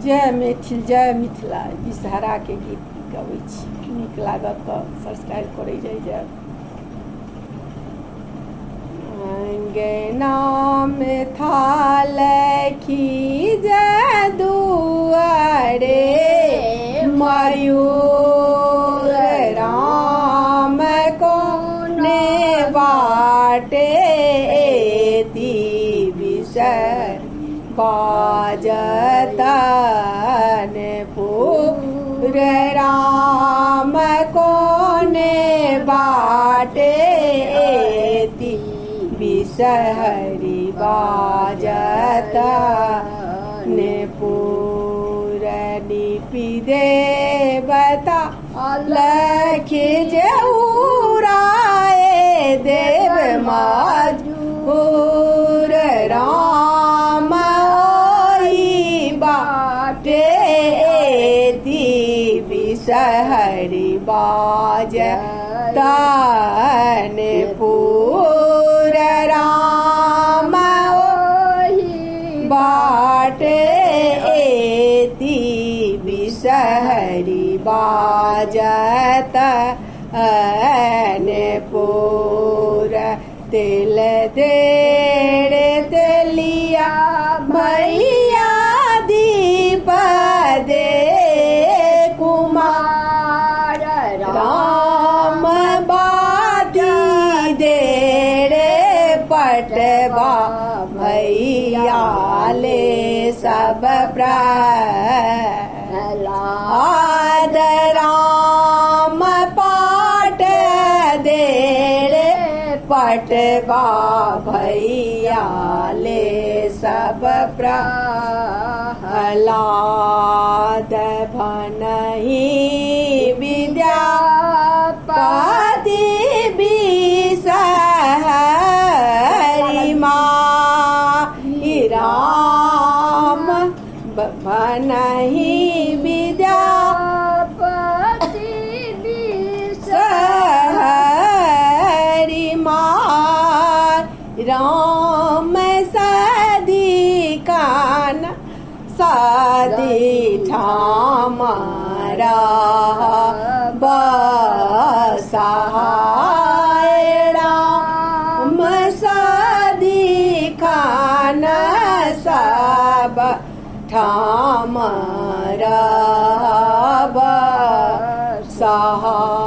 जय मैथिल जय मिथिला विषहरा के गीत गबै छी। नीक लागत तऽ सब्सक्राइब करै जाय। अंगना में थाल खींचे दुआरे मयूर राम कोने बाटे एति विषय बाजतन पूर राम कोने बाटे एति विषहरी बाजतन पूर निपि देवता लख जऊराए देव मजूर राम बाटे एति विषहरी बाजतन पूर राम बाटे एति विषहरी बाजतन पूर तिल देड़े तेलिया मैया दीप दे कुमार राम बाती देड़े पटवा भैया ले सब प्रहलाद राम पाट देड़े पटवा भैया ले सब प्रहलाद भनहि विद्यापति विषहरी माई राम भनहि विद्यापति विषहरी माई राम सदी कान सदी ठामरा बसहाय राम सदी खान सब ठामरा बसहाय।